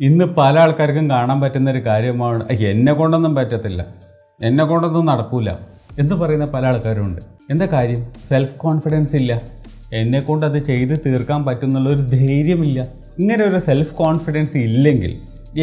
ഇന്ന് പല ആൾക്കാർക്കും കാണാൻ പറ്റുന്ന ഒരു കാര്യമാണ് എന്നെ കൊണ്ടൊന്നും പറ്റത്തില്ല, എന്നെ കൊണ്ടൊന്നും നടക്കൂല എന്ന് പറയുന്ന പല ആൾക്കാരുമുണ്ട്. എന്താ കാര്യം? സെൽഫ് കോൺഫിഡൻസ് ഇല്ല, എന്നെ കൊണ്ട് അത് ചെയ്ത് തീർക്കാൻ പറ്റുന്നുള്ളൊരു ധൈര്യമില്ല. ഇങ്ങനെ ഒരു സെൽഫ് കോൺഫിഡൻസ് ഇല്ലെങ്കിൽ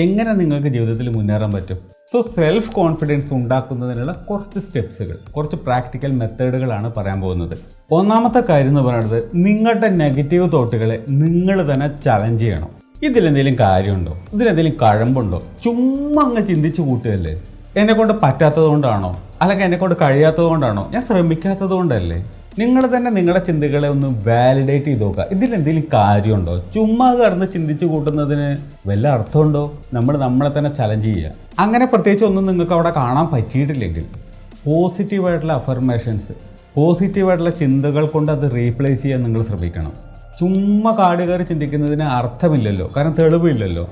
എങ്ങനെ നിങ്ങൾക്ക് ജീവിതത്തിൽ മുന്നേറാൻ പറ്റും? സോ സെൽഫ് കോൺഫിഡൻസ് ഉണ്ടാക്കുന്നതിനുള്ള കുറച്ച് സ്റ്റെപ്സുകൾ, കുറച്ച് പ്രാക്ടിക്കൽ മെത്തേഡുകളാണ് പറയാൻ പോകുന്നത്. ഒന്നാമത്തെ കാര്യം എന്ന് പറയുന്നത്, നിങ്ങളുടെ നെഗറ്റീവ് തോട്ടുകളെ നിങ്ങൾ തന്നെ ചലഞ്ച് ചെയ്യണം. ഇതിലെന്തെങ്കിലും കാര്യമുണ്ടോ? ഇതിലെന്തെങ്കിലും കഴമ്പുണ്ടോ? ചുമ്മാ അങ്ങ് ചിന്തിച്ച് കൂട്ടുകയല്ലേ? എന്നെക്കൊണ്ട് പറ്റാത്തത് കൊണ്ടാണോ? അല്ലെങ്കിൽ എന്നെക്കൊണ്ട് കഴിയാത്തത് കൊണ്ടാണോ? ഞാൻ ശ്രമിക്കാത്തത് കൊണ്ടല്ലേ? നിങ്ങൾ തന്നെ നിങ്ങളുടെ ചിന്തകളെ ഒന്ന് വാലിഡേറ്റ് ചെയ്ത് നോക്കുക. ഇതിലെന്തെങ്കിലും കാര്യമുണ്ടോ? ചുമ്മാ കിടന്ന് ചിന്തിച്ച് കൂട്ടുന്നതിന് വല്ല അർത്ഥമുണ്ടോ? നമ്മളെ തന്നെ ചലഞ്ച് ചെയ്യുക. അങ്ങനെ പ്രത്യേകിച്ച് ഒന്നും നിങ്ങൾക്ക് അവിടെ കാണാൻ പറ്റിയിട്ടില്ലെങ്കിൽ പോസിറ്റീവായിട്ടുള്ള അഫർമേഷൻസ്, പോസിറ്റീവായിട്ടുള്ള ചിന്തകൾ കൊണ്ട് അത് റീപ്ലേസ് ചെയ്യാൻ നിങ്ങൾ ശ്രമിക്കണം. ചുമ്മാ കാട് കയറി ചിന്തിക്കുന്നതിന് അർത്ഥമില്ലല്ലോ, കാരണം തെളിവില്ലല്ലോ,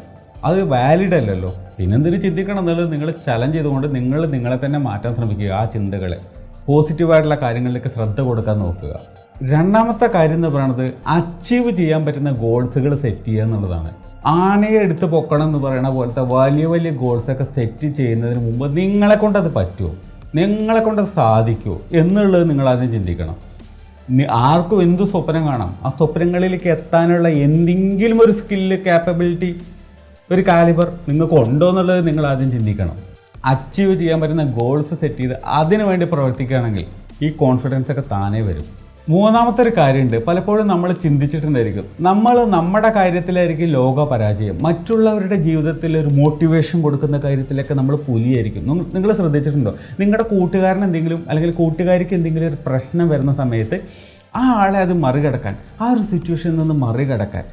അത് വാലിഡ് അല്ലല്ലോ. പിന്നെന്തിനു ചിന്തിക്കണം എന്നുള്ളത് നിങ്ങൾ ചലഞ്ച് ചെയ്തുകൊണ്ട് നിങ്ങളെ തന്നെ മാറ്റാൻ ശ്രമിക്കുക. ആ ചിന്തകളെ പോസിറ്റീവായിട്ടുള്ള കാര്യങ്ങളിലേക്ക് ശ്രദ്ധ കൊടുക്കാൻ നോക്കുക. രണ്ടാമത്തെ കാര്യം എന്ന് പറയുന്നത്, അച്ചീവ് ചെയ്യാൻ പറ്റുന്ന ഗോൾസുകൾ സെറ്റ് ചെയ്യുക എന്നുള്ളതാണ്. ആനയെ എടുത്ത് പൊക്കണം എന്ന് പറയുന്ന പോലത്തെ വലിയ വലിയ ഗോൾസൊക്കെ സെറ്റ് ചെയ്യുന്നതിന് മുമ്പ് നിങ്ങളെ കൊണ്ട് അത് പറ്റുമോ, നിങ്ങളെ കൊണ്ട് അത് സാധിക്കുമോ എന്നുള്ളത് നിങ്ങൾ ആദ്യം ചിന്തിക്കണം. ആർക്കും എന്ത് സ്വപ്നം കാണാം, ആ സ്വപ്നങ്ങളിലേക്ക് എത്താനുള്ള എന്തെങ്കിലും ഒരു സ്കില്ല്, കാപ്പബിലിറ്റി, ഒരു കാലിബർ നിങ്ങൾക്ക് ഉണ്ടോ എന്നുള്ളത് നിങ്ങൾ ആദ്യം ചിന്തിക്കണം. അച്ചീവ് ചെയ്യാൻ പറ്റുന്ന ഗോൾസ് സെറ്റ് ചെയ്ത് അതിനു വേണ്ടി പ്രവർത്തിക്കുകയാണെങ്കിൽ ഈ കോൺഫിഡൻസ് ഒക്കെ താനേ വരും. മൂന്നാമത്തെ ഒരു കാര്യമുണ്ട്, പലപ്പോഴും നമ്മൾ ചിന്തിച്ചിട്ടുണ്ടായിരിക്കും, നമ്മുടെ കാര്യത്തിലായിരിക്കും ലോക പരാജയം, മറ്റുള്ളവരുടെ ജീവിതത്തിൽ ഒരു മോട്ടിവേഷൻ കൊടുക്കുന്ന കാര്യത്തിലൊക്കെ നമ്മൾ പുലിയായിരിക്കും. നിങ്ങൾ ശ്രദ്ധിച്ചിട്ടുണ്ടോ? നിങ്ങളുടെ കൂട്ടുകാരൻ എന്തെങ്കിലും അല്ലെങ്കിൽ കൂട്ടുകാരിക്ക് എന്തെങ്കിലും ഒരു പ്രശ്നം വരുന്ന സമയത്ത് ആ ആളെ അത് മറികടക്കാൻ, ആ ഒരു സിറ്റുവേഷനിൽ നിന്ന് മറികടക്കാൻ,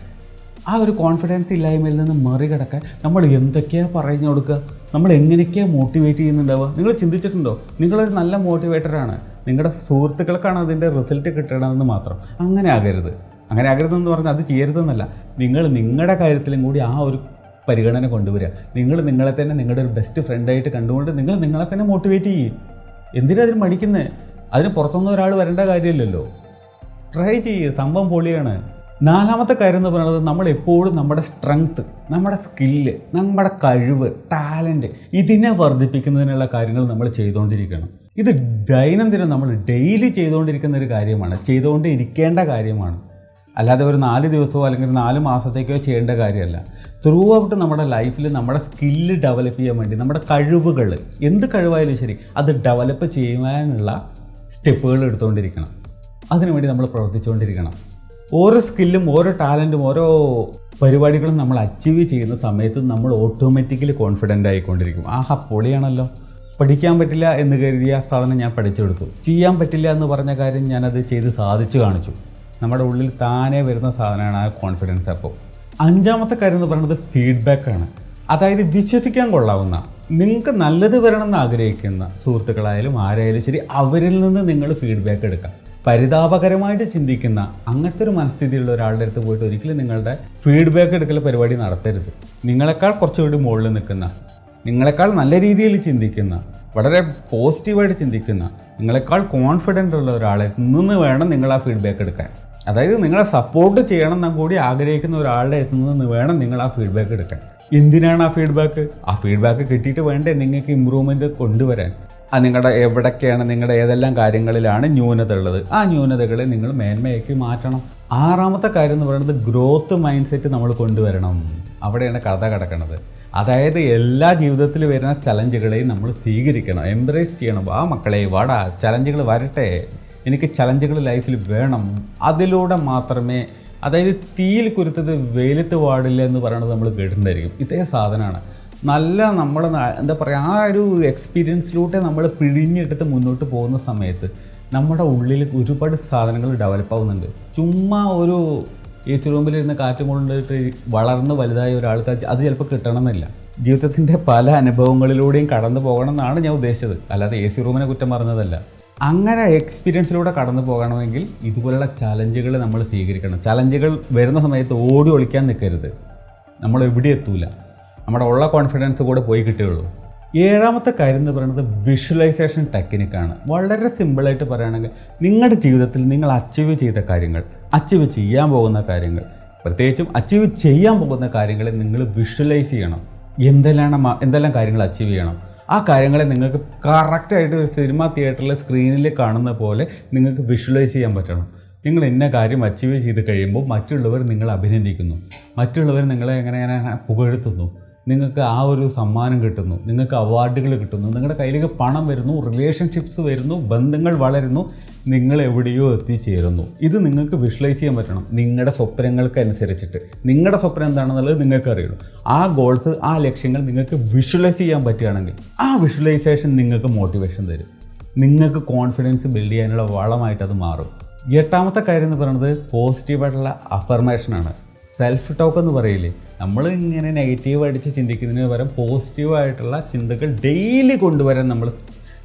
ആ ഒരു കോൺഫിഡൻസ് ഇല്ലായ്മയിൽ നിന്ന് മറികടക്കാൻ നമ്മൾ എന്തൊക്കെയാണ് പറഞ്ഞു കൊടുക്കുക, നമ്മൾ എങ്ങനെയൊക്കെയാണ് മോട്ടിവേറ്റ് ചെയ്യുന്നുണ്ടാവുക? നിങ്ങൾ ചിന്തിച്ചിട്ടുണ്ടോ? നിങ്ങളൊരു നല്ല മോട്ടിവേറ്ററാണ്, നിങ്ങളുടെ സുഹൃത്തുക്കൾക്കാണ് അതിൻ്റെ റിസൾട്ട് കിട്ടണമെന്ന് മാത്രം. അങ്ങനെ ആകരുതെന്ന് പറഞ്ഞാൽ അത് ചെയ്യരുതെന്നല്ല, നിങ്ങളുടെ കാര്യത്തിലും കൂടി ആ ഒരു പരിഗണന കൊണ്ടുവരിക. നിങ്ങളെ തന്നെ നിങ്ങളുടെ ഒരു ബെസ്റ്റ് ഫ്രണ്ടായിട്ട് കണ്ടുകൊണ്ട് നിങ്ങളെ തന്നെ മോട്ടിവേറ്റ് ചെയ്യും. എന്തിനാ അതിന് മടിക്കുന്നത്? അതിന് പുറത്തുനിന്ന് ഒരാൾ വരേണ്ട കാര്യമില്ലല്ലോ. ട്രൈ ചെയ്യുക, സംഭവം പൊളിയാണ്. നാലാമത്തെ കാര്യം എന്ന് പറയുന്നത്, നമ്മൾ എപ്പോഴും നമ്മുടെ സ്ട്രെങ്ത്ത്, നമ്മുടെ സ്കില്ല്, നമ്മുടെ കഴിവ്, ടാലൻറ്റ് ഇതിനെ വർദ്ധിപ്പിക്കുന്നതിനുള്ള കാര്യങ്ങൾ നമ്മൾ ചെയ്തുകൊണ്ടിരിക്കണം. ഇത് ദൈനംദിനം നമ്മൾ ഡെയിലി ചെയ്തുകൊണ്ടിരിക്കുന്ന ഒരു കാര്യമാണ്, ചെയ്തുകൊണ്ടിരിക്കേണ്ട കാര്യമാണ്. അല്ലാതെ ഒരു 4 ദിവസമോ അല്ലെങ്കിൽ 4 മാസത്തേക്കോ ചെയ്യേണ്ട കാര്യമല്ല. ത്രൂ ഔട്ട് നമ്മുടെ ലൈഫിൽ നമ്മുടെ സ്കില്ല് ഡെവലപ്പ് ചെയ്യാൻ വേണ്ടി, നമ്മുടെ കഴിവുകൾ, എന്ത് കഴിവായാലും ശരി, അത് ഡെവലപ്പ് ചെയ്യാനുള്ള സ്റ്റെപ്പുകൾ എടുത്തുകൊണ്ടിരിക്കണം. അതിനുവേണ്ടി നമ്മൾ പ്രവർത്തിച്ചുകൊണ്ടിരിക്കണം. ഓരോ സ്കില്ലും, ഓരോ ടാലൻറ്റും, ഓരോ പരിപാടികളും നമ്മൾ അച്ചീവ് ചെയ്യുന്ന സമയത്ത് നമ്മൾ ഓട്ടോമാറ്റിക്കലി കോൺഫിഡൻ്റ് ആയിക്കൊണ്ടിരിക്കും. ആഹാ, പൊളിയാണല്ലോ, പഠിക്കാൻ പറ്റില്ല എന്ന് കരുതിയ സാധനം ഞാൻ പഠിച്ചെടുത്തു, ചെയ്യാൻ പറ്റില്ല എന്ന് പറഞ്ഞ കാര്യം ഞാനത് ചെയ്ത് സാധിച്ചു കാണിച്ചു. നമ്മുടെ ഉള്ളിൽ താനേ വരുന്ന സാധനമാണ് ആ കോൺഫിഡൻസ്. അപ്പോൾ അഞ്ചാമത്തെ കാര്യം എന്ന് പറയുന്നത് ഫീഡ്ബാക്കാണ്. അതായത് വിശ്വസിക്കാൻ കൊള്ളാവുന്ന, നിങ്ങൾക്ക് നല്ലത് വരണമെന്ന് ആഗ്രഹിക്കുന്ന സുഹൃത്തുക്കളായാലും ആരായാലും ശരി, അവരിൽ നിന്ന് നിങ്ങൾ ഫീഡ്ബാക്ക് എടുക്കാം. പരിതാപകരമായിട്ട് ചിന്തിക്കുന്ന അങ്ങനത്തെ ഒരു മനസ്ഥിതിയുള്ള ഒരാളുടെ അടുത്ത് പോയിട്ട് ഒരിക്കലും നിങ്ങളുടെ ഫീഡ്ബാക്ക് എടുക്കൽ പരിപാടി നടത്തരുത്. നിങ്ങളെക്കാൾ കുറച്ചുകൂടി മുകളിൽ നിൽക്കുന്ന, നിങ്ങളെക്കാൾ നല്ല രീതിയിൽ ചിന്തിക്കുന്ന, വളരെ പോസിറ്റീവായിട്ട് ചിന്തിക്കുന്ന, നിങ്ങളെക്കാൾ കോൺഫിഡൻ്റ് ഉള്ള ഒരാളെ നിന്ന് വേണം നിങ്ങൾ ആ ഫീഡ്ബാക്ക് എടുക്കാൻ. അതായത് നിങ്ങളെ സപ്പോർട്ട് ചെയ്യണം എന്ന് കൂടി ആഗ്രഹിക്കുന്ന ഒരാളുടെ നിന്ന് വേണം നിങ്ങൾ ആ ഫീഡ്ബാക്ക് എടുക്കാൻ. എന്തിനാണ് ആ ഫീഡ്ബാക്ക് കിട്ടിയിട്ട് വേണ്ടേ നിങ്ങൾക്ക് ഇമ്പ്രൂവ്മെൻറ്റ് കൊണ്ടുവരാൻ? നിങ്ങളുടെ എവിടൊക്കെയാണ്, നിങ്ങളുടെ ഏതെല്ലാം കാര്യങ്ങളിലാണ് ന്യൂനത ഉള്ളത്, ആ ന്യൂനതകളെ നിങ്ങൾ മേന്മയാക്കി മാറ്റണം. ആറാമത്തെ കാര്യം എന്ന് പറയുന്നത്, ഗ്രോത്ത് മൈൻഡ് സെറ്റ് നമ്മൾ കൊണ്ടുവരണം. അവിടെയാണ് കഥ കിടക്കുന്നത്. അതായത് എല്ലാ ജീവിതത്തിൽ വരുന്ന ചലഞ്ചുകളെയും നമ്മൾ സ്വീകരിക്കണം, എംബ്രേസ് ചെയ്യണം. ആ മക്കളെ വാടാ, ചലഞ്ചുകൾ വരട്ടെ, എനിക്ക് ചലഞ്ചുകൾ ലൈഫിൽ വേണം. അതിലൂടെ മാത്രമേ, അതായത് തീയിൽ കുരുത്തത് വെയിലത്ത് പാടില്ല എന്ന് പറയുന്നത് നമ്മൾ കേട്ടിട്ടുണ്ടായിരിക്കും. ഇതേ സാധനമാണ്. നമ്മൾ എന്താ പറയുക, ആ ഒരു എക്സ്പീരിയൻസിലൂടെ നമ്മൾ പിഴിഞ്ഞെടുത്ത് മുന്നോട്ട് പോകുന്ന സമയത്ത് നമ്മുടെ ഉള്ളിൽ ഒരുപാട് സാധനങ്ങൾ ഡെവലപ്പ് ആവുന്നുണ്ട്. ചുമ്മാ ഒരു AC റൂമിലിരുന്ന് കാറ്റും കൊണ്ടിട്ട് വളർന്ന് വലുതായ ഒരാൾക്ക് അത് ചിലപ്പോൾ കിട്ടണമെന്നില്ല. ജീവിതത്തിൻ്റെ പല അനുഭവങ്ങളിലൂടെയും കടന്നു പോകണം എന്നാണ് ഞാൻ ഉദ്ദേശിച്ചത്, അല്ലാതെ AC റൂമിനെ കുറ്റം പറഞ്ഞതല്ല. അങ്ങനെ എക്സ്പീരിയൻസിലൂടെ കടന്നു പോകണമെങ്കിൽ ഇതുപോലുള്ള ചലഞ്ചുകൾ നമ്മൾ സ്വീകരിക്കണം. ചലഞ്ചുകൾ വരുന്ന സമയത്ത് ഓടി ഒളിക്കാൻ നിൽക്കരുത്, നമ്മൾ എവിടെ എത്തൂല, നമ്മുടെ ഉള്ള കോൺഫിഡൻസ് കൂടെ പോയി കിട്ടുകയുള്ളൂ. ഏഴാമത്തെ കാര്യം എന്ന് പറയുന്നത് വിഷ്വലൈസേഷൻ ടെക്നിക്കാണ്. വളരെ സിമ്പിളായിട്ട് പറയുകയാണെങ്കിൽ, നിങ്ങളുടെ ജീവിതത്തിൽ നിങ്ങൾ അച്ചീവ് ചെയ്ത കാര്യങ്ങൾ, അച്ചീവ് ചെയ്യാൻ പോകുന്ന കാര്യങ്ങൾ പ്രത്യേകിച്ചും അച്ചീവ് ചെയ്യാൻ പോകുന്ന കാര്യങ്ങളെ നിങ്ങൾ വിഷ്വലൈസ് ചെയ്യണം. എന്തെല്ലാം കാര്യങ്ങൾ അച്ചീവ് ചെയ്യണം, ആ കാര്യങ്ങളെ നിങ്ങൾക്ക് കറക്റ്റായിട്ട് ഒരു സിനിമ തിയേറ്ററിലെ സ്ക്രീനിൽ കാണുന്ന പോലെ നിങ്ങൾക്ക് വിഷ്വലൈസ് ചെയ്യാൻ പറ്റണം. നിങ്ങൾ ഇന്ന കാര്യം അച്ചീവ് ചെയ്ത് കഴിയുമ്പോൾ മറ്റുള്ളവർ നിങ്ങളെ അഭിനന്ദിക്കുന്നു, മറ്റുള്ളവർ നിങ്ങളെ എങ്ങനെ പുകഴ്ത്തുന്നു, നിങ്ങൾക്ക് ആ ഒരു സമ്മാനം കിട്ടുന്നു, നിങ്ങൾക്ക് അവാർഡുകൾ കിട്ടുന്നു, നിങ്ങളുടെ കയ്യിലേക്ക് പണം വരുന്നു, റിലേഷൻഷിപ്സ് വരുന്നു, ബന്ധങ്ങൾ വളരുന്നു, നിങ്ങൾ എവിടെയോ എത്തിച്ചേരുന്നു. ഇത് നിങ്ങൾക്ക് വിഷ്വലൈസ് ചെയ്യാൻ പറ്റണം നിങ്ങളുടെ സ്വപ്നങ്ങൾക്ക് അനുസരിച്ചിട്ട്. നിങ്ങളുടെ സ്വപ്നം എന്താണെന്നുള്ളത് നിങ്ങൾക്ക് അറിയുള്ളൂ. ആ ഗോൾസ്, ആ ലക്ഷ്യങ്ങൾ നിങ്ങൾക്ക് വിഷ്വലൈസ് ചെയ്യാൻ പറ്റുകയാണെങ്കിൽ ആ വിഷ്വലൈസേഷൻ നിങ്ങൾക്ക് മോട്ടിവേഷൻ തരും, നിങ്ങൾക്ക് കോൺഫിഡൻസ് ബിൽഡ് ചെയ്യാനുള്ള വളമായിട്ട് അത് മാറും. 8ാമത്തെ കാര്യം എന്ന് പറയുന്നത് പോസിറ്റീവായിട്ടുള്ള അഫർമേഷനാണ്. സെൽഫ് ടോക്ക് എന്ന് പറയില്ലേ, നമ്മൾ ഇങ്ങനെ നെഗറ്റീവ് അടിച്ച് ചിന്തിക്കുന്നതിന് പകരം പോസിറ്റീവായിട്ടുള്ള ചിന്തകൾ ഡെയിലി കൊണ്ടുവരാൻ നമ്മൾ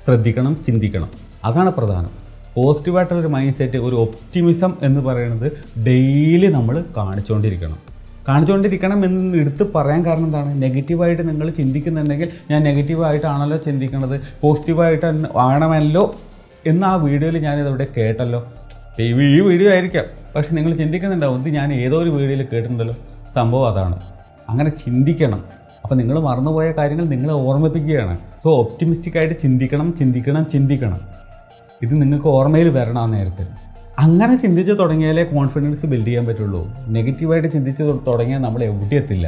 ശ്രദ്ധിക്കണം, ചിന്തിക്കണം. അതാണ് പ്രധാനം. പോസിറ്റീവായിട്ടുള്ളൊരു മൈൻഡ് സെറ്റ്, ഒരു ഒപ്റ്റിമിസം എന്ന് പറയുന്നത് ഡെയിലി നമ്മൾ കാണിച്ചുകൊണ്ടിരിക്കണം എന്ന് എടുത്ത് പറയാൻ കാരണം എന്താണ്? നെഗറ്റീവായിട്ട് നിങ്ങൾ ചിന്തിക്കുന്നുണ്ടെങ്കിൽ ഞാൻ നെഗറ്റീവായിട്ടാണല്ലോ ചിന്തിക്കുന്നത്, പോസിറ്റീവായിട്ട് ആണമല്ലോ എന്ന് ആ വീഡിയോയിൽ ഞാനിതവിടെ കേട്ടല്ലോ. ഈ വീഡിയോ ആയിരിക്കാം, പക്ഷെ നിങ്ങൾ ചിന്തിക്കുന്നുണ്ടാവും ഇത് ഞാൻ ഏതോ ഒരു വീഡിയോയിൽ കേട്ടിട്ടുണ്ടല്ലോ. സംഭവം അതാണ്. അങ്ങനെ ചിന്തിക്കണം. അപ്പോൾ നിങ്ങൾ മറന്നുപോയ കാര്യങ്ങൾ നിങ്ങളെ ഓർമ്മിപ്പിക്കുകയാണ്. സോ ഒപ്റ്റിമിസ്റ്റിക്കായിട്ട് ചിന്തിക്കണം. ഇത് നിങ്ങൾക്ക് ഓർമ്മയിൽ വരണം ആ നേരത്തെ. അങ്ങനെ ചിന്തിച്ച് തുടങ്ങിയാലേ കോൺഫിഡൻസ് ബിൽഡ് ചെയ്യാൻ പറ്റുള്ളൂ. നെഗറ്റീവായിട്ട് ചിന്തിച്ച് തുടങ്ങിയാൽ നമ്മൾ എവിടെ എത്തില്ല,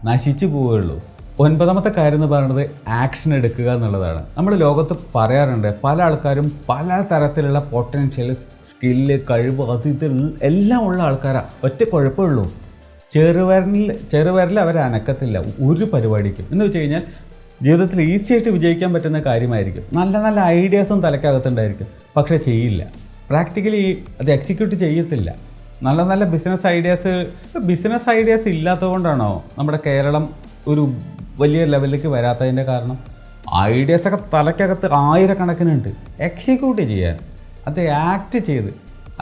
നശിച്ചു പോവുകയുള്ളൂ. 9ാമത്തെ കാര്യം എന്ന് പറയുന്നത് ആക്ഷൻ എടുക്കുക എന്നുള്ളതാണ്. നമ്മൾ ലോകത്ത് പറയാറുണ്ട്, പല ആൾക്കാരും പല തരത്തിലുള്ള പൊട്ടൻഷ്യൽ, സ്കില്ല്, കഴിവ്, അത് ഇത് എല്ലാം ഉള്ള ആൾക്കാരാണ്. ഒറ്റ കുഴപ്പമുള്ളൂ, ചെറുവിരൽ അവർ അനക്കത്തില്ല ഒരു പരിപാടിക്കും. എന്ന് വെച്ച് കഴിഞ്ഞാൽ ജീവിതത്തിൽ ഈസി ആയിട്ട് വിജയിക്കാൻ പറ്റുന്ന കാര്യമായിരിക്കും. നല്ല നല്ല ഐഡിയാസും തലക്കകത്തുണ്ടായിരിക്കും, പക്ഷേ ചെയ്യില്ല. പ്രാക്ടിക്കലി അത് എക്സിക്യൂട്ട് ചെയ്യത്തില്ല. നല്ല നല്ല ബിസിനസ് ഐഡിയാസ് ഇല്ലാത്തതുകൊണ്ടാണോ നമ്മുടെ കേരളം ഒരു വലിയ ലെവലിലേക്ക് വരാത്തതിൻ്റെ കാരണം? ഐഡിയാസൊക്കെ തലക്കകത്ത് ആയിരക്കണക്കിനുണ്ട്. എക്സിക്യൂട്ട് ചെയ്യാൻ, അത് ആക്ട് ചെയ്ത്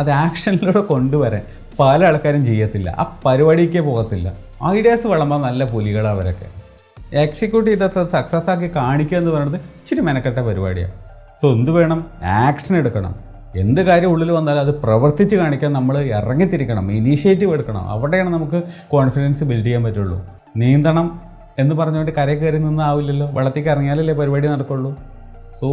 അത് ആക്ഷനിലൂടെ കൊണ്ടുവരാൻ പല ആൾക്കാരും ചെയ്യത്തില്ല. ആ പരിപാടിക്കേ പോകത്തില്ല. ഐഡിയാസ് വിളമ്പാൻ നല്ല പുലികളാണ് അവരൊക്കെ. എക്സിക്യൂട്ട് ചെയ്ത സക്സസ് ആക്കി കാണിക്കുക എന്ന് പറയുന്നത് ഇച്ചിരി മെനക്കെട്ട പരിപാടിയാണ്. സോ എന്ത് വേണം? ആക്ഷൻ എടുക്കണം. എന്ത് കാര്യം ഉള്ളിൽ വന്നാലും അത് പ്രവർത്തിച്ച് കാണിക്കാൻ നമ്മൾ ഇറങ്ങിത്തിരിക്കണം, ഇനീഷ്യേറ്റീവ് എടുക്കണം. അവിടെയാണ് നമുക്ക് കോൺഫിഡൻസ് ബിൽഡ് ചെയ്യാൻ പറ്റുള്ളൂ. നീന്തണം എന്ന് പറഞ്ഞുകൊണ്ട് കരയിൽ കയറി നിന്നാവില്ലല്ലോ, വെള്ളത്തേക്ക് ഇറങ്ങിയാലല്ലേ പരിപാടി നടക്കുള്ളൂ. സോ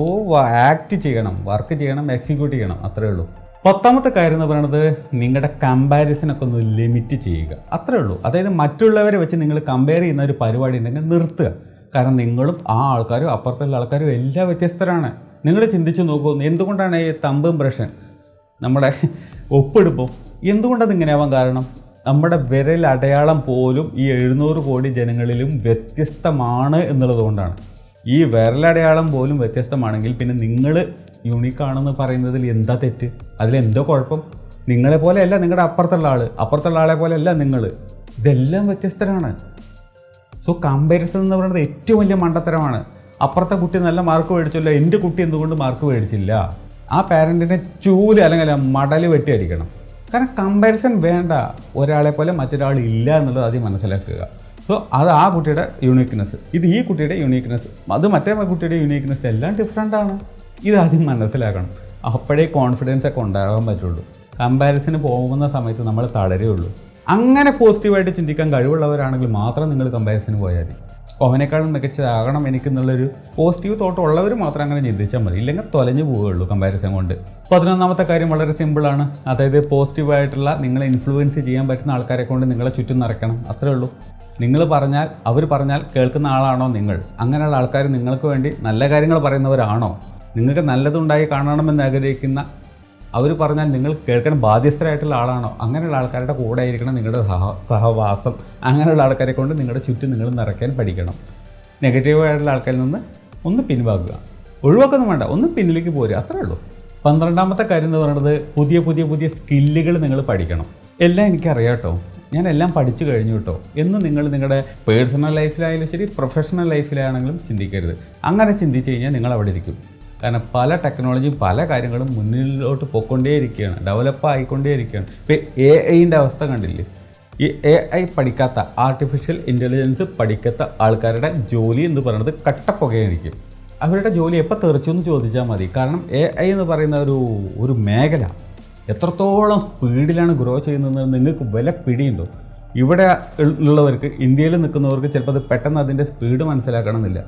ആക്ട് ചെയ്യണം, വർക്ക് ചെയ്യണം, എക്സിക്യൂട്ട് ചെയ്യണം, അത്രേ ഉള്ളൂ. 10ാമത്തെ കാര്യം എന്ന് പറയുന്നത് നിങ്ങളുടെ കമ്പാരിസനൊക്കെ ഒന്ന് ലിമിറ്റ് ചെയ്യുക, അത്രേ ഉള്ളൂ. അതായത് മറ്റുള്ളവരെ വെച്ച് നിങ്ങൾ കമ്പയർ ചെയ്യുന്ന ഒരു പരിപാടി ഉണ്ടെങ്കിൽ നിർത്തുക. കാരണം നിങ്ങളും ആ ആൾക്കാരും അപ്പുറത്തുള്ള ആൾക്കാരും എല്ലാം വ്യത്യസ്തരാണ്. നിങ്ങൾ ചിന്തിച്ച് നോക്കൂ, എന്തുകൊണ്ടാണ് ഈ തമ്പ് ഇംപ്രഷൻ, നമ്മുടെ ഒപ്പെടുപ്പോൾ എന്തുകൊണ്ടത് ഇങ്ങനെയാവാൻ കാരണം? നമ്മുടെ വിരൽ അടയാളം പോലും ഈ 700 കോടി ജനങ്ങളിലും വ്യത്യസ്തമാണ് എന്നുള്ളത് കൊണ്ടാണ്. ഈ വിരലടയാളം പോലും വ്യത്യസ്തമാണെങ്കിൽ പിന്നെ നിങ്ങൾ യൂണീക്കാണെന്ന് പറയുന്നതിൽ എന്താ തെറ്റ്? അതിലെന്തോ കുഴപ്പം? നിങ്ങളെപ്പോലെയല്ല നിങ്ങളുടെ അപ്പുറത്തുള്ള ആളെ പോലെയല്ല നിങ്ങൾ. ഇതെല്ലാം വ്യത്യസ്തരാണ്. സോ കമ്പാരിസൺ എന്ന് പറയുന്നത് ഏറ്റവും വലിയ മണ്ടത്തരമാണ്. അപ്പുറത്തെ കുട്ടി നല്ല മാർക്ക് മേടിച്ചല്ലോ, എൻ്റെ കുട്ടി എന്തുകൊണ്ട് മാർക്ക് മേടിച്ചില്ല? ആ പാരൻറ്റിനെ ചൂല് അല്ലെങ്കിൽ മടല് വെട്ടി അടിക്കണം. കാരണം കമ്പാരിസൺ വേണ്ട. ഒരാളെ പോലെ മറ്റൊരാൾ ഇല്ല എന്നുള്ളത് ആദ്യം മനസ്സിലാക്കുക. സോ അത് ആ കുട്ടിയുടെ യൂണീക്ക്നെസ്, ഇത് ഈ കുട്ടിയുടെ യൂണീക്ക്നെസ്, അത് മറ്റേ കുട്ടിയുടെ യൂണീക്ക്നെസ്, എല്ലാം ഡിഫറെൻ്റാണ്. ഇതാദ്യം മനസ്സിലാക്കണം. അപ്പോഴേ കോൺഫിഡൻസ് ഒക്കെ ഉണ്ടാകാൻ പറ്റുള്ളൂ. കമ്പാരിസന് പോകുന്ന സമയത്ത് നമ്മൾ തളരുകയുള്ളൂ. അങ്ങനെ പോസിറ്റീവായിട്ട് ചിന്തിക്കാൻ കഴിവുള്ളവരാണെങ്കിൽ മാത്രം നിങ്ങൾ കമ്പാരിസന് പോയാൽ മതി. അവനേക്കാളും മികച്ചതാകണം എനിക്കെന്നുള്ളൊരു പോസിറ്റീവ് തോട്ട് ഉള്ളവർ മാത്രം അങ്ങനെ ചിന്തിച്ചാൽ മതി. ഇല്ലെങ്കിൽ തൊലഞ്ഞു പോവുകയുള്ളൂ കമ്പാരിസൺ കൊണ്ട്. 11ാമത്തെ കാര്യം വളരെ സിമ്പിളാണ്. അതായത് പോസിറ്റീവായിട്ടുള്ള നിങ്ങളെ ഇൻഫ്ലുവൻസ് ചെയ്യാൻ പറ്റുന്ന ആൾക്കാരെ കൊണ്ട് നിങ്ങളെ ചുറ്റും നിറയ്ക്കണം, അത്രേ ഉള്ളൂ. നിങ്ങൾ പറഞ്ഞാൽ, അവർ പറഞ്ഞാൽ കേൾക്കുന്ന ആളാണോ നിങ്ങൾ? അങ്ങനെയുള്ള ആൾക്കാർ നിങ്ങൾക്ക് വേണ്ടി നല്ല കാര്യങ്ങൾ പറയുന്നവരാണോ? നിങ്ങൾക്ക് നല്ലതുണ്ടായി കാണണമെന്ന് ആഗ്രഹിക്കുന്ന, അവർ പറഞ്ഞാൽ നിങ്ങൾ കേൾക്കാൻ ബാധ്യസ്ഥരായിട്ടുള്ള ആളാണോ? അങ്ങനെയുള്ള ആൾക്കാരുടെ കൂടെ ആയിരിക്കണം നിങ്ങളുടെ സഹവാസം. അങ്ങനെയുള്ള ആൾക്കാരെ കൊണ്ട് നിങ്ങളുടെ ചുറ്റും നിങ്ങൾ നിറയ്ക്കാൻ പഠിക്കണം. നെഗറ്റീവായിട്ടുള്ള ആൾക്കാരിൽ നിന്ന് ഒന്ന് പിൻവാങ്ങുക. ഒഴിവാക്കൊന്നും വേണ്ട, ഒന്ന് പിന്നിലേക്ക് പോരുക, അത്രേ ഉള്ളൂ. 12ാമത്തെ കാര്യം എന്ന് പറയുന്നത് പുതിയ സ്കില്ലുകൾ നിങ്ങൾ പഠിക്കണം. എല്ലാം എനിക്കറിയാം കേട്ടോ, ഞാൻ എല്ലാം പഠിച്ചു കഴിഞ്ഞു കേട്ടോ എന്ന് നിങ്ങൾ നിങ്ങളുടെ പേഴ്സണൽ ലൈഫിലായാലും ശരി, പ്രൊഫഷണൽ ലൈഫിലാണെങ്കിലും ചിന്തിക്കരുത്. അങ്ങനെ ചിന്തിച്ച് കഴിഞ്ഞാൽ നിങ്ങൾ അവിടെ ഇരിക്കും. കാരണം പല ടെക്നോളജിയും പല കാര്യങ്ങളും മുന്നിലോട്ട് പോയിക്കൊണ്ടേയിരിക്കുകയാണ്, ഡെവലപ്പ് ആയിക്കൊണ്ടേയിരിക്കുകയാണ്. ഇപ്പോൾ AI അവസ്ഥ കണ്ടില്ലേ? ഈ AI പഠിക്കാത്ത, ആർട്ടിഫിഷ്യൽ ഇൻ്റലിജൻസ് പഠിക്കാത്ത ആൾക്കാരുടെ ജോലി എന്ന് പറയുന്നത് കട്ടപ്പുകയായിരിക്കും. അവരുടെ ജോലി എപ്പോൾ തെറിച്ചു എന്ന് ചോദിച്ചാൽ മതി. കാരണം AI എന്ന് പറയുന്ന ഒരു മേഖല എത്രത്തോളം സ്പീഡിലാണ് ഗ്രോ ചെയ്യുന്നതെന്ന് നിങ്ങൾക്ക് വില പിടിയുണ്ടോ? ഇവിടെ ഉള്ളവർക്ക്, ഇന്ത്യയിൽ നിൽക്കുന്നവർക്ക് ചിലപ്പോൾ അത് പെട്ടെന്ന് അതിൻ്റെ സ്പീഡ് മനസ്സിലാക്കണമെന്നില്ല.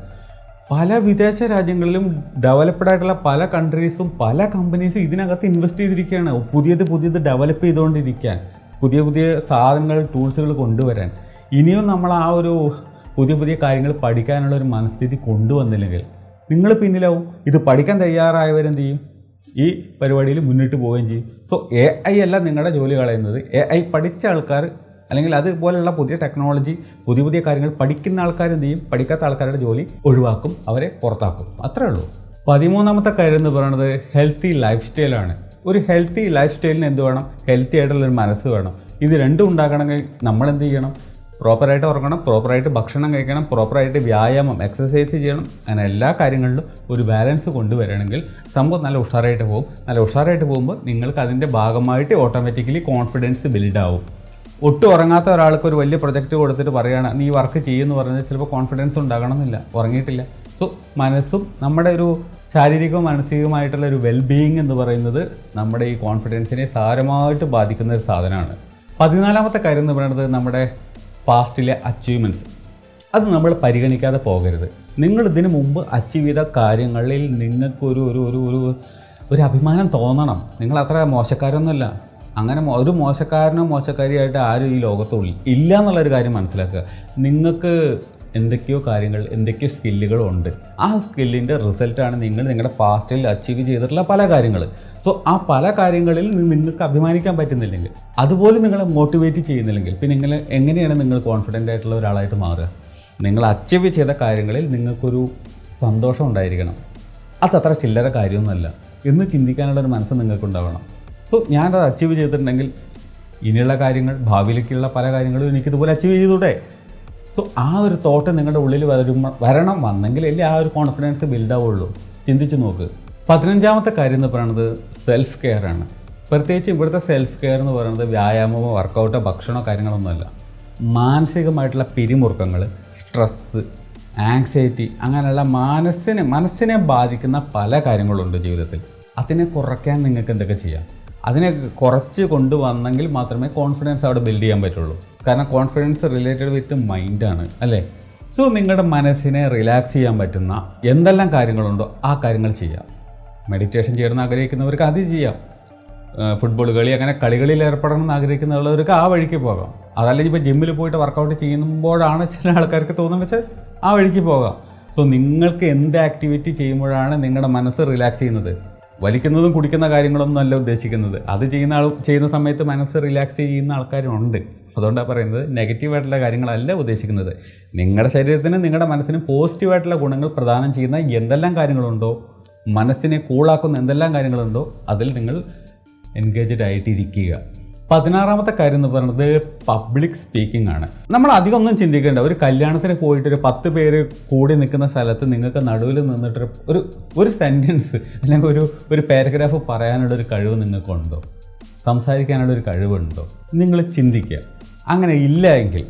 പല വിദേശ രാജ്യങ്ങളിലും ഡെവലപ്ഡ് ആയിട്ടുള്ള പല കൺട്രീസും പല കമ്പനീസും ഇതിനകത്ത് ഇൻവെസ്റ്റ് ചെയ്തിരിക്കുകയാണ്, പുതിയത് ഡെവലപ്പ് ചെയ്തുകൊണ്ടിരിക്കാൻ, പുതിയ സാധനങ്ങൾ, ടൂൾസുകൾ കൊണ്ടുവരാൻ. ഇനിയും നമ്മൾ ആ ഒരു പുതിയ കാര്യങ്ങൾ പഠിക്കാനുള്ള ഒരു മനസ്ഥിതി കൊണ്ടുവന്നില്ലെങ്കിൽ നിങ്ങൾ പിന്നിലാവും. ഇത് പഠിക്കാൻ തയ്യാറായവരെന്ത് ചെയ്യും? ഈ പരിപാടിയിൽ മുന്നിട്ട് പോവുകയും ചെയ്യും. സോ AI അല്ല നിങ്ങളുടെ ജോലി കളയുന്നത്. AI പഠിച്ച ആൾക്കാർ, അല്ലെങ്കിൽ അതുപോലെയുള്ള പുതിയ ടെക്നോളജി, പുതിയ കാര്യങ്ങൾ പഠിക്കുന്ന ആൾക്കാർ എന്ത് ചെയ്യും? പഠിക്കാത്ത ആൾക്കാരുടെ ജോലി ഒഴിവാക്കും, അവരെ പുറത്താക്കും. അത്രേ ഉള്ളൂ. 13ാമത്തെ കാര്യം എന്ന് പറയുന്നത് ഹെൽത്തി ലൈഫ് സ്റ്റൈലാണ്. ഒരു ഹെൽത്തി ലൈഫ് സ്റ്റൈലിന് എന്ത് വേണം? ഹെൽത്തി ആയിട്ടുള്ളൊരു മനസ്സ് വേണം. ഇത് രണ്ടും ഉണ്ടാക്കണമെങ്കിൽ നമ്മളെന്ത് ചെയ്യണം? പ്രോപ്പറായിട്ട് ഉറങ്ങണം, പ്രോപ്പറായിട്ട് ഭക്ഷണം കഴിക്കണം, പ്രോപ്പറായിട്ട് വ്യായാമം, എക്സസൈസ് ചെയ്യണം. അങ്ങനെ എല്ലാ കാര്യങ്ങളിലും ഒരു ബാലൻസ് കൊണ്ടുവരണമെങ്കിൽ സംഭവം നല്ല ഉഷാറായിട്ട് പോകും. നല്ല ഉഷാറായിട്ട് പോകുമ്പോൾ നിങ്ങൾക്ക് അതിൻ്റെ ഭാഗമായിട്ട് ഓട്ടോമാറ്റിക്കലി കോൺഫിഡൻസ് ബിൽഡാവും. ഒട്ടും ഉറങ്ങാത്ത ഒരാൾക്ക് ഒരു വലിയ പ്രൊജക്റ്റ് കൊടുത്തിട്ട് പറയുകയാണ് നീ വർക്ക് ചെയ്യുമെന്ന് പറഞ്ഞാൽ ചിലപ്പോൾ കോൺഫിഡൻസ് ഉണ്ടാകണമെന്നില്ല, ഉറങ്ങിയിട്ടില്ല. സോ മനസ്സും നമ്മുടെ ഒരു ശാരീരികവും മാനസികവുമായിട്ടുള്ള ഒരു വെൽബീയിങ് എന്ന് പറയുന്നത് നമ്മുടെ ഈ കോൺഫിഡൻസിനെ സാരമായിട്ട് ബാധിക്കുന്ന ഒരു സാധനമാണ്. 14ാമത്തെ കാര്യം എന്ന് പറയുന്നത് നമ്മുടെ പാസ്റ്റിലെ അച്ചീവ്മെൻറ്റ്സ്. അത് നമ്മൾ പരിഗണിക്കാതെ പോകരുത്. നിങ്ങൾ ഇതിനു മുമ്പ് അച്ചീവ് ചെയ്ത കാര്യങ്ങളിൽ നിങ്ങൾക്കൊരു ഒരു അഭിമാനം തോന്നണം. നിങ്ങൾ അത്ര മോശക്കാരൊന്നുമല്ല. അങ്ങനെ ഒരു മോശക്കാരനോ മോശക്കാരിയായിട്ട് ആരും ഈ ലോകത്തുള്ളിൽ ഇല്ല എന്നുള്ളൊരു കാര്യം മനസ്സിലാക്കുക. നിങ്ങൾക്ക് എന്തൊക്കെയോ കാര്യങ്ങൾ, എന്തൊക്കെയോ സ്കില്ലുകളുണ്ട്. ആ സ്കില്ലിൻ്റെ റിസൾട്ടാണ് നിങ്ങളുടെ പാസ്റ്റിൽ അച്ചീവ് ചെയ്തിട്ടുള്ള പല കാര്യങ്ങൾ. സോ ആ പല കാര്യങ്ങളിൽ നിങ്ങൾക്ക് അഭിമാനിക്കാൻ പറ്റുന്നില്ലെങ്കിൽ, അതുപോലെ നിങ്ങളെ മോട്ടിവേറ്റ് ചെയ്യുന്നില്ലെങ്കിൽ, പിന്നെ എങ്ങനെയാണ് നിങ്ങൾ കോൺഫിഡൻ്റ് ആയിട്ടുള്ള ഒരാളായിട്ട് മാറുക? നിങ്ങൾ അച്ചീവ് ചെയ്ത കാര്യങ്ങളിൽ നിങ്ങൾക്കൊരു സന്തോഷം ഉണ്ടായിരിക്കണം. അതത്ര ചില്ലറ കാര്യമൊന്നുമല്ല എന്ന് ചിന്തിക്കാനുള്ളൊരു മനസ്സ് നിങ്ങൾക്കുണ്ടാവണം. സോ ഞാനത് അച്ചീവ് ചെയ്തിട്ടുണ്ടെങ്കിൽ ഇനിയുള്ള കാര്യങ്ങൾ, ഭാവിയിലേക്കുള്ള പല കാര്യങ്ങളും എനിക്കിതുപോലെ അച്ചീവ് ചെയ്തൂടെ? സോ ആ ഒരു തോട്ട് നിങ്ങളുടെ ഉള്ളിൽ വന്നെങ്കിലല്ലേ ആ ഒരു കോൺഫിഡൻസ് ബിൽഡാവുള്ളൂ. ചിന്തിച്ച് നോക്ക്. 15ാമത്തെ കാര്യം എന്ന് പറയുന്നത് സെൽഫ് കെയർ ആണ്. പ്രത്യേകിച്ച് ഇവിടുത്തെ സെൽഫ് കെയർ എന്ന് പറയുന്നത് വ്യായാമമോ വർക്കൗട്ടോ ഭക്ഷണമോ കാര്യങ്ങളൊന്നുമല്ല. മാനസികമായിട്ടുള്ള പിരിമുറുക്കങ്ങൾ, സ്ട്രെസ്സ്, ആങ്സൈറ്റി, അങ്ങനെയുള്ള മനസ്സിനെ ബാധിക്കുന്ന പല കാര്യങ്ങളുണ്ട് ജീവിതത്തിൽ. അതിനെ കുറയ്ക്കാൻ നിങ്ങൾക്ക് എന്തൊക്കെ ചെയ്യാം? അതിനെ കുറച്ച് കൊണ്ടുവന്നെങ്കിൽ മാത്രമേ കോൺഫിഡൻസ് അവിടെ ബിൽഡ് ചെയ്യാൻ പറ്റുള്ളൂ. കാരണം കോൺഫിഡൻസ് റിലേറ്റഡ് വിത്ത് മൈൻഡാണ്, അല്ലേ? സോ നിങ്ങളുടെ മനസ്സിനെ റിലാക്സ് ചെയ്യാൻ പറ്റുന്ന എന്തെല്ലാം കാര്യങ്ങളുണ്ടോ ആ കാര്യങ്ങൾ ചെയ്യാം. മെഡിറ്റേഷൻ ചെയ്യണമെന്ന് ആഗ്രഹിക്കുന്നവർക്ക് അത് ചെയ്യാം. ഫുട്ബോൾ കളി, അങ്ങനെ കളികളിൽ ഏർപ്പെടണം എന്ന് ആഗ്രഹിക്കുന്നവർക്ക് ആ വഴിക്ക് പോകാം. അതല്ലെങ്കിൽ ഇപ്പോൾ ജിമ്മിൽ പോയിട്ട് വർക്കൗട്ട് ചെയ്യുമ്പോഴാണ് ചില ആൾക്കാർക്ക് തോന്നുന്നത് വെച്ചാൽ ആ വഴിക്ക് പോകാം. സോ നിങ്ങൾക്ക് എന്ത് ആക്ടിവിറ്റി ചെയ്യുമ്പോഴാണ് നിങ്ങളുടെ മനസ്സ് റിലാക്സ് ചെയ്യുന്നത്? വലിക്കുന്നതും കുടിക്കുന്ന കാര്യങ്ങളൊന്നും അല്ല ഉദ്ദേശിക്കുന്നത്. അത് ചെയ്യുന്ന സമയത്ത് മനസ്സ് റിലാക്സ് ചെയ്യുന്ന ആൾക്കാരുണ്ട്. അതുകൊണ്ടാണ് പറയുന്നത് നെഗറ്റീവായിട്ടുള്ള കാര്യങ്ങളല്ല ഉദ്ദേശിക്കുന്നത്. നിങ്ങളുടെ ശരീരത്തിനും നിങ്ങളുടെ മനസ്സിനും പോസിറ്റീവായിട്ടുള്ള ഗുണങ്ങൾ പ്രദാനം ചെയ്യുന്ന എന്തെല്ലാം കാര്യങ്ങളുണ്ടോ, മനസ്സിനെ കൂളാക്കുന്ന എന്തെല്ലാം കാര്യങ്ങളുണ്ടോ അതിൽ നിങ്ങൾ എൻഗേജ്ഡ് ആയിട്ടിരിക്കുക. 16ാമത്തെ കാര്യം എന്ന് പറയുന്നത് പബ്ലിക് സ്പീക്കിംഗ് ആണ്. നമ്മൾ അധികം ഒന്നും ചിന്തിക്കേണ്ട. ഒരു കല്യാണത്തിന് പോയിട്ട് ഒരു 10 പേര് കൂടി നിൽക്കുന്ന സ്ഥലത്ത് നിങ്ങൾക്ക് നടുവിൽ നിന്നിട്ട് ഒരു സെൻറ്റൻസ് അല്ലെങ്കിൽ ഒരു പാരഗ്രാഫ് പറയാനുള്ളൊരു കഴിവ് നിങ്ങൾക്കുണ്ടോ? സംസാരിക്കാനുള്ളൊരു കഴിവുണ്ടോ? നിങ്ങൾ ചിന്തിക്കുക. അങ്ങനെ ഇല്ല എങ്കിൽ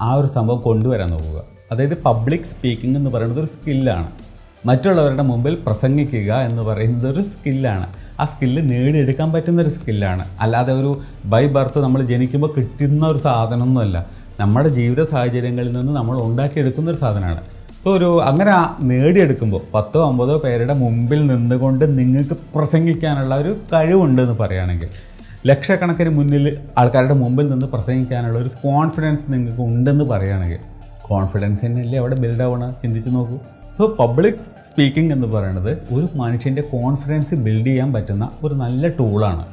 ആ ഒരു സംഭവം കൊണ്ടുവരാൻ നോക്കുക. അതായത് പബ്ലിക് സ്പീക്കിംഗ് എന്ന് പറയുന്നത് ഒരു സ്കില്ലാണ്. മറ്റുള്ളവരുടെ മുമ്പിൽ പ്രസംഗിക്കുക എന്ന് പറയുന്നത് ഒരു സ്കില്ലാണ്. ആ സ്കില്ല് നേടിയെടുക്കാൻ പറ്റുന്നൊരു സ്കില്ലാണ്. അല്ലാതെ ഒരു ബൈ ബർത്ത് നമ്മൾ ജനിക്കുമ്പോൾ കിട്ടുന്ന ഒരു സാധനമൊന്നുമല്ല. നമ്മുടെ ജീവിത സാഹചര്യങ്ങളിൽ നിന്ന് നമ്മൾ ഉണ്ടാക്കിയെടുക്കുന്നൊരു സാധനമാണ്. സോ അങ്ങനെ നേടിയെടുക്കുമ്പോൾ 10-50 പേരുടെ മുമ്പിൽ നിന്നുകൊണ്ട് നിങ്ങൾക്ക് പ്രസംഗിക്കാനുള്ള ഒരു കഴിവുണ്ടെന്ന് പറയുകയാണെങ്കിൽ, ലക്ഷക്കണക്കിന് മുന്നിൽ ആൾക്കാരുടെ മുമ്പിൽ നിന്ന് പ്രസംഗിക്കാനുള്ള ഒരു കോൺഫിഡൻസ് നിങ്ങൾക്ക് ഉണ്ടെന്ന് പറയുകയാണെങ്കിൽ, കോൺഫിഡൻസ് തന്നെയല്ലേ അവിടെ ബിൽഡ് ആവണം? ചിന്തിച്ച് നോക്കൂ. സോ പബ്ലിക് സ്പീക്കിംഗ് എന്ന് പറയുന്നത് ഒരു മനുഷ്യൻ്റെ കോൺഫിഡൻസ് ബിൽഡ് ചെയ്യാൻ പറ്റുന്ന ഒരു നല്ല ടൂളാണ്.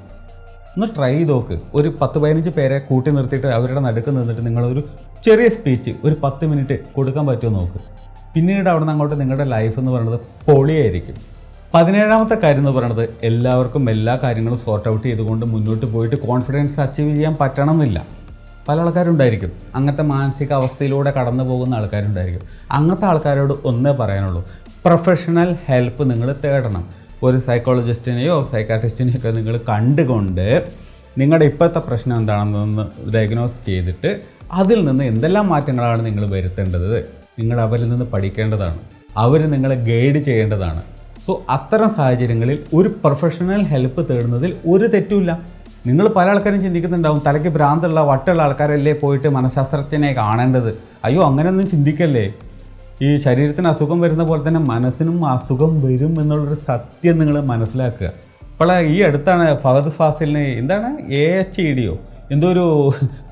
ഒന്ന് ട്രൈ ചെയ്ത് നോക്ക്. ഒരു 10-15 പേരെ കൂട്ടി നിർത്തിയിട്ട് അവരുടെ നടുക്ക് നിന്നിട്ട് നിങ്ങളൊരു ചെറിയ സ്പീച്ച് ഒരു 10 മിനിറ്റ് കൊടുക്കാൻ പറ്റുമോ നോക്ക്. പിന്നീട് അവിടെ നിന്ന് അങ്ങോട്ട് നിങ്ങളുടെ ലൈഫ് എന്ന് പറയുന്നത് പൊളിയായിരിക്കും. 17ാമത്തെ കാര്യം എന്ന് പറയുന്നത് എല്ലാവർക്കും എല്ലാ കാര്യങ്ങളും സോർട്ട് ഔട്ട് ചെയ്തുകൊണ്ട് മുന്നോട്ട് പോയിട്ട് കോൺഫിഡൻസ് അച്ചീവ് ചെയ്യാൻ പറ്റണം എന്നില്ല. പല ആൾക്കാരുണ്ടായിരിക്കും, അങ്ങനത്തെ മാനസിക അവസ്ഥയിലൂടെ കടന്നു പോകുന്ന ആൾക്കാരുണ്ടായിരിക്കും. അങ്ങനത്തെ ആൾക്കാരോട് ഒന്നേ പറയാനുള്ളൂ, പ്രൊഫഷണൽ ഹെൽപ്പ് നിങ്ങൾ തേടണം. ഒരു സൈക്കോളജിസ്റ്റിനെയോ സൈക്കാട്രിസ്റ്റിനെയോ ഒക്കെ നിങ്ങൾ കണ്ടുകൊണ്ട് നിങ്ങളുടെ ഇപ്പോഴത്തെ പ്രശ്നം എന്താണെന്നൊന്ന് ഡയഗ്നോസ് ചെയ്തിട്ട് അതിൽ നിന്ന് എന്തെല്ലാം മാറ്റങ്ങളാണ് നിങ്ങൾ വരുത്തേണ്ടത്, നിങ്ങൾ അവരിൽ നിന്ന് പഠിക്കേണ്ടതാണ്. അവർ നിങ്ങളെ ഗൈഡ് ചെയ്യേണ്ടതാണ്. സോ അത്തരം സാഹചര്യങ്ങളിൽ ഒരു പ്രൊഫഷണൽ ഹെൽപ്പ് തേടുന്നതിൽ ഒരു തെറ്റുമില്ല. നിങ്ങൾ പല ആൾക്കാരും ചിന്തിക്കുന്നുണ്ടാവും, തലയ്ക്ക് ഭ്രാന്തുള്ള വട്ടുള്ള ആൾക്കാരല്ലേ പോയിട്ട് മനഃശാസ്ത്രജ്ഞനെ കാണേണ്ടത്. അയ്യോ, അങ്ങനെയൊന്നും ചിന്തിക്കല്ലേ. ഈ ശരീരത്തിന് അസുഖം വരുന്ന പോലെ തന്നെ മനസ്സിനും അസുഖം വരും എന്നുള്ളൊരു സത്യം നിങ്ങൾ മനസ്സിലാക്കുക. ഇപ്പോൾ ഈ അടുത്താണ് ഫഹദ് ഫാസിലിന് എന്താണ് AHEDയോ എന്തോ ഒരു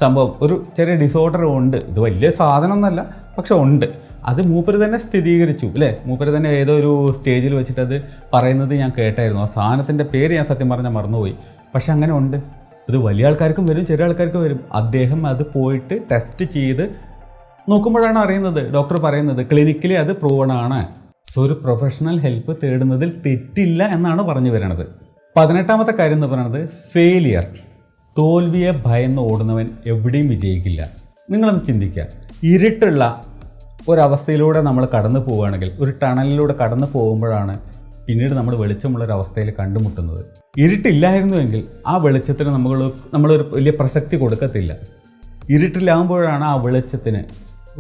സംഭവം, ഒരു ചെറിയ ഡിസോർഡർ ഉണ്ട്. ഇത് വലിയ സാധനമൊന്നുമല്ല, പക്ഷെ ഉണ്ട്. അത് മൂപ്പര് തന്നെ സ്ഥിരീകരിച്ചു അല്ലേ. മൂപ്പര് തന്നെ ഏതോ ഒരു സ്റ്റേജിൽ വെച്ചിട്ട് അത് പറയുന്നത് ഞാൻ കേട്ടായിരുന്നു. ആ സാധനത്തിൻ്റെ പേര് ഞാൻ സത്യം പറഞ്ഞാൽ മറന്നുപോയി. പക്ഷെ അങ്ങനെ ഉണ്ട്. ഇത് വലിയ ആൾക്കാർക്കും വരും, ചെറിയ ആൾക്കാർക്കും വരും. അദ്ദേഹം അത് പോയിട്ട് ടെസ്റ്റ് ചെയ്ത് നോക്കുമ്പോഴാണ് അറിയുന്നത്, ഡോക്ടർ പറയുന്നത് ക്ലിനിക്കലി അത് പ്രൂവണാണ്. സോ ഒരു പ്രൊഫഷണൽ ഹെൽപ്പ് തേടുന്നതിൽ തെറ്റില്ല എന്നാണ് പറഞ്ഞു വരുന്നത്. 18ാമത്തെ കാര്യം എന്ന് പറയുന്നത് ഫെയിലിയർ. തോൽവിയെ ഭയന്ന് ഓടുന്നവൻ എവിടെയും വിജയിക്കില്ല. നിങ്ങളൊന്ന് ചിന്തിക്കുക, ഇരുട്ടുള്ള ഒരവസ്ഥയിലൂടെ നമ്മൾ കടന്നു പോവുകയാണെങ്കിൽ, ഒരു ടണലിലൂടെ കടന്നു പോകുമ്പോഴാണ് പിന്നീട് നമ്മൾ വെളിച്ചമുള്ളൊരവസ്ഥയിൽ കണ്ടുമുട്ടുന്നത്. ഇരുട്ടില്ലായിരുന്നുവെങ്കിൽ ആ വെളിച്ചത്തിന് നമ്മളൊരു വലിയ പ്രസക്തി കൊടുക്കത്തില്ല. ഇരുട്ടിലാകുമ്പോഴാണ് ആ വെളിച്ചത്തിന്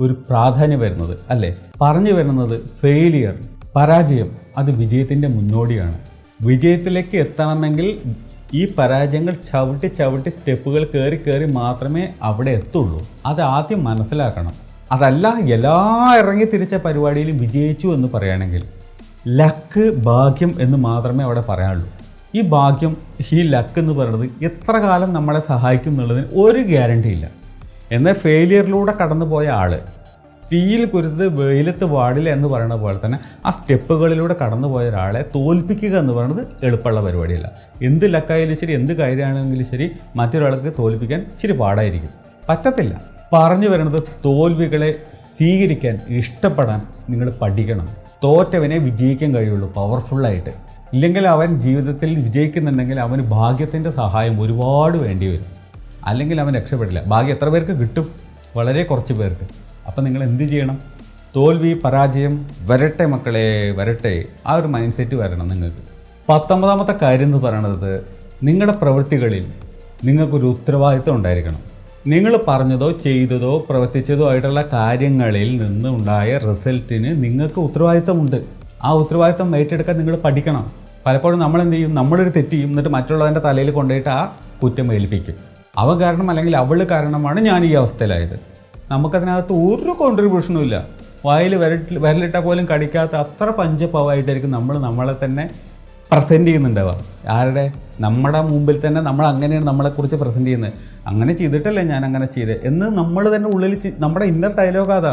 ഒരു പ്രാധാന്യം വരുന്നത് അല്ലേ. പറഞ്ഞു വരുന്നത് ഫെയിലിയർ, പരാജയം, അത് വിജയത്തിൻ്റെ മുന്നോടിയാണ്. വിജയത്തിലേക്ക് എത്തണമെങ്കിൽ ഈ പരാജയങ്ങൾ ചവിട്ടി സ്റ്റെപ്പുകൾ കയറി മാത്രമേ അവിടെ എത്തുള്ളൂ. അത് ആദ്യം മനസ്സിലാക്കണം. അതല്ല എല്ലാ ഇറങ്ങി തിരിച്ച പരിപാടിയിലും വിജയിച്ചു എന്ന് പറയുകയാണെങ്കിൽ ലക്ക്, ഭാഗ്യം എന്ന് മാത്രമേ അവിടെ പറയാനുള്ളൂ. ഈ ഭാഗ്യം, ഈ ലക്ക് എന്ന് പറയുന്നത് എത്ര കാലം നമ്മളെ സഹായിക്കും എന്നുള്ളതിന് ഒരു ഗ്യാരണ്ടി ഇല്ല. എന്നാൽ ഫെയിലിയറിലൂടെ കടന്നു പോയ ആൾ തീയിൽ കുരുത് വെയിലത്ത് പാടില്ല എന്ന് പറയുന്ന പോലെ തന്നെ ആ സ്റ്റെപ്പുകളിലൂടെ കടന്നു പോയ ഒരാളെ തോൽപ്പിക്കുക എന്ന് പറയുന്നത് എളുപ്പമുള്ള പരിപാടിയല്ല. എന്ത് ലക്കായാലും ശരി, എന്ത് കാര്യമാണെങ്കിലും ശരി, മറ്റൊരാൾക്ക് തോൽപ്പിക്കാൻ ഇച്ചിരി പാടായിരിക്കും, പറ്റത്തില്ല. പറഞ്ഞു വരുന്നത് തോൽവികളെ സ്വീകരിക്കാൻ, ഇഷ്ടപ്പെടാൻ നിങ്ങൾ പഠിക്കണം. തോറ്റവനെ വിജയിക്കാൻ കഴിയുള്ളൂ പവർഫുള്ളായിട്ട്. ഇല്ലെങ്കിൽ അവൻ ജീവിതത്തിൽ വിജയിക്കുന്നുണ്ടെങ്കിൽ അവന് ഭാഗ്യത്തിൻ്റെ സഹായം ഒരുപാട് വേണ്ടി വരും. അല്ലെങ്കിൽ അവൻ രക്ഷപ്പെടില്ല. ഭാഗ്യം എത്ര പേർക്ക് കിട്ടും? വളരെ കുറച്ച് പേർക്ക്. അപ്പം നിങ്ങൾ എന്ത് ചെയ്യണം? തോൽവി, പരാജയം വരട്ടെ മക്കളെ, വരട്ടെ. ആ ഒരു മൈൻഡ് സെറ്റ് വരണം നിങ്ങൾക്ക്. 19ാമത്തെ കാര്യം എന്ന് പറയുന്നത് നിങ്ങളുടെ പ്രവൃത്തികളിൽ നിങ്ങൾക്കൊരു ഉത്തരവാദിത്വം ഉണ്ടായിരിക്കണം. നിങ്ങൾ പറഞ്ഞതോ ചെയ്തതോ പ്രവർത്തിച്ചതോ ആയിട്ടുള്ള കാര്യങ്ങളിൽ നിന്നുണ്ടായ റിസൾട്ടിന് നിങ്ങൾക്ക് ഉത്തരവാദിത്തമുണ്ട്. ആ ഉത്തരവാദിത്തം ഏറ്റെടുക്കാൻ നിങ്ങൾ പഠിക്കണം. പലപ്പോഴും നമ്മൾ എന്ത് ചെയ്യും? നമ്മളൊരു തെറ്റ് ചെയ്യും, എന്നിട്ട് മറ്റുള്ളവൻ്റെ തലയിൽ കൊണ്ടുപോയിട്ട് ആ കുറ്റം ഏൽപ്പിക്കും. അവൻ കാരണം അല്ലെങ്കിൽ അവൾ കാരണമാണ് ഞാൻ ഈ അവസ്ഥയിലായത്. നമുക്കതിനകത്ത് ഒരു കോൺട്രിബ്യൂഷനും ഇല്ല. വായിൽ വിരലിട്ട പോലും കടിക്കാത്ത അത്ര പഞ്ചപാവായിട്ടായിരിക്കും നമ്മളെ തന്നെ പ്രസൻറ്റ് ചെയ്യുന്നുണ്ടാവുക. ആരുടെ? നമ്മുടെ മുമ്പിൽ തന്നെ നമ്മൾ അങ്ങനെയാണ് നമ്മളെക്കുറിച്ച് പ്രസൻറ്റ് ചെയ്യുന്നത്. അങ്ങനെ ചെയ്തിട്ടല്ലേ ഞാൻ അങ്ങനെ ചെയ്തത് എന്ന് നമ്മൾ തന്നെ ഉള്ളിൽ നമ്മുടെ ഇന്നർ ഡയലോഗ് അതാ.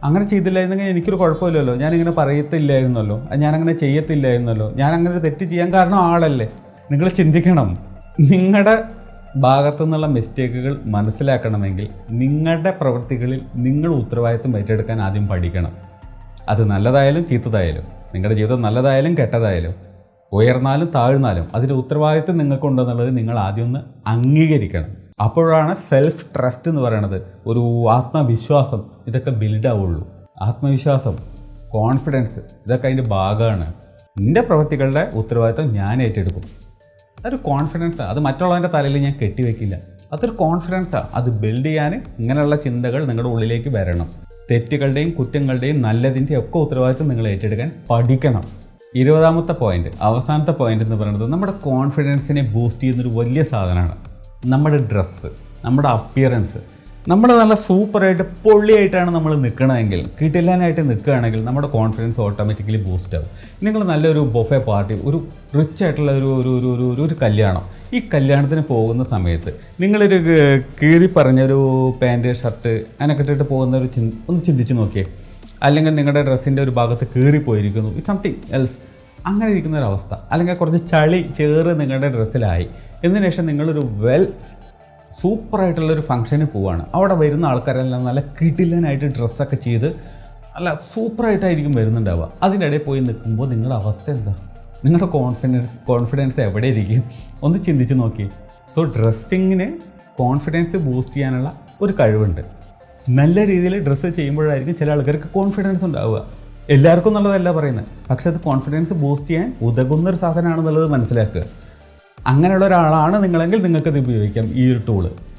അങ്ങനെ ചെയ്തില്ലായിരുന്നെങ്കിൽ എനിക്കൊരു കുഴപ്പമില്ലല്ലോ, ഞാനിങ്ങനെ പറയത്തില്ലായിരുന്നല്ലോ, ഞാനങ്ങനെ ചെയ്യത്തില്ലായിരുന്നല്ലോ, ഞാനങ്ങനെ ഒരു തെറ്റ് ചെയ്യാൻ കാരണം ആളല്ലേ. നിങ്ങൾ ചിന്തിക്കണം. നിങ്ങളുടെ ഭാഗത്തു നിന്നുള്ള മിസ്റ്റേക്കുകൾ മനസ്സിലാക്കണമെങ്കിൽ നിങ്ങളുടെ പ്രവൃത്തികളിൽ നിങ്ങൾ ഉത്തരവാദിത്വം ഏറ്റെടുക്കാൻ ആദ്യം പഠിക്കണം. അത് നല്ലതായാലും ചീത്തതായാലും, നിങ്ങളുടെ ജീവിതം നല്ലതായാലും കെട്ടതായാലും, ഉയർന്നാലും താഴ്ന്നാലും അതിൻ്റെ ഉത്തരവാദിത്വം നിങ്ങൾക്കുണ്ടെന്നുള്ളത് നിങ്ങൾ ആദ്യം ഒന്ന് അംഗീകരിക്കണം. അപ്പോഴാണ് സെൽഫ് ട്രസ്റ്റ് എന്ന് പറയുന്നത്, ഒരു ആത്മവിശ്വാസം, ഇതൊക്കെ ബിൽഡ് ആവുള്ളൂ. ആത്മവിശ്വാസം, കോൺഫിഡൻസ്, ഇതൊക്കെ അതിൻ്റെ ഭാഗമാണ്. നിൻ്റെ പ്രവൃത്തികളുടെ ഉത്തരവാദിത്വം ഞാൻ ഏറ്റെടുക്കും. അതൊരു കോൺഫിഡൻസാണ്. അത് മറ്റുള്ളവൻ്റെ തലയിൽ ഞാൻ കെട്ടിവെക്കില്ല. അതൊരു കോൺഫിഡൻസാണ്. അത് ബിൽഡ് ചെയ്യാൻ ഇങ്ങനെയുള്ള ചിന്തകൾ നിങ്ങളുടെ ഉള്ളിലേക്ക് വരണം. തെറ്റുകളുടെയും കുറ്റങ്ങളുടെയും നല്ലതിൻ്റെയും ഒക്കെ ഉത്തരവാദിത്വം നിങ്ങൾ ഏറ്റെടുക്കാൻ പഠിക്കണം. 20ാമത്തെ പോയിന്റ്, അവസാനത്തെ പോയിന്റ് എന്ന് പറയുന്നത് നമ്മുടെ കോൺഫിഡൻസിനെ ബൂസ്റ്റ് ചെയ്യുന്നൊരു വലിയ സാധനമാണ് നമ്മുടെ ഡ്രസ്സ്, നമ്മുടെ അപ്പിയറൻസ്. നമ്മൾ നല്ല സൂപ്പറായിട്ട് പൊള്ളിയായിട്ടാണ് നമ്മൾ നിൽക്കണമെങ്കിൽ, കിട്ടില്ലാനായിട്ട് നിൽക്കുകയാണെങ്കിൽ നമ്മുടെ കോൺഫിഡൻസ് ഓട്ടോമാറ്റിക്കലി ബൂസ്റ്റ് ആവും. നിങ്ങൾ നല്ലൊരു ബൊഫെ പാർട്ടി, ഒരു റിച്ച് ആയിട്ടുള്ള ഒരു കല്യാണം, ഈ കല്യാണത്തിന് പോകുന്ന സമയത്ത് നിങ്ങളൊരു കീറി പറഞ്ഞൊരു പാൻറ്റ് ഷർട്ട് അങ്ങനെയൊക്കെ ഇട്ടിട്ട് പോകുന്ന ഒന്ന് ചിന്തിച്ച് നോക്കിയേ. അല്ലെങ്കിൽ നിങ്ങളുടെ ഡ്രസ്സിൻ്റെ ഒരു ഭാഗത്ത് കീറിപ്പോയിരിക്കുന്നു, സംതിങ് എൽസ്, അങ്ങനെ ഇരിക്കുന്നൊരവസ്ഥ. അല്ലെങ്കിൽ കുറച്ച് ചളി ചേറ് നിങ്ങളുടെ ഡ്രസ്സിലായി. എന്നതിന് ശേഷം നിങ്ങളൊരു സൂപ്പറായിട്ടുള്ളൊരു ഫംഗ്ഷന് പോവുകയാണ്. അവിടെ വരുന്ന ആൾക്കാരെല്ലാം നല്ല കിടിലനായിട്ട് ഡ്രസ്സൊക്കെ ചെയ്ത് നല്ല സൂപ്പറായിട്ടായിരിക്കും വരുന്നുണ്ടാവുക. അതിൻ്റെ ഇടയിൽ പോയി നിൽക്കുമ്പോൾ നിങ്ങളുടെ അവസ്ഥ എന്താ? നിങ്ങളുടെ കോൺഫിഡൻസ് എവിടെ ഇരിക്കും? ഒന്ന് ചിന്തിച്ച് നോക്കി. സോ ഡ്രസ്സിങ്ങിന് കോൺഫിഡൻസ് ബൂസ്റ്റ് ചെയ്യാനുള്ള ഒരു കഴിവുണ്ട്. നല്ല രീതിയിൽ ഡ്രസ്സ് ചെയ്യുമ്പോഴായിരിക്കും ചില ആൾക്കാർക്ക് കോൺഫിഡൻസ് ഉണ്ടാവുക. എല്ലാവർക്കും എന്നുള്ളതല്ല പറയുന്നത്, പക്ഷെ അത് കോൺഫിഡൻസ് ബൂസ്റ്റ് ചെയ്യാൻ ഉതകുന്നൊരു സാധനമാണെന്നുള്ളത് മനസ്സിലാക്കുക. അങ്ങനെയുള്ള ഒരാളാണ് നിങ്ങളെങ്കിൽ നിങ്ങൾക്കത് ഉപയോഗിക്കാം, ഈ ഒരു ടൂള്.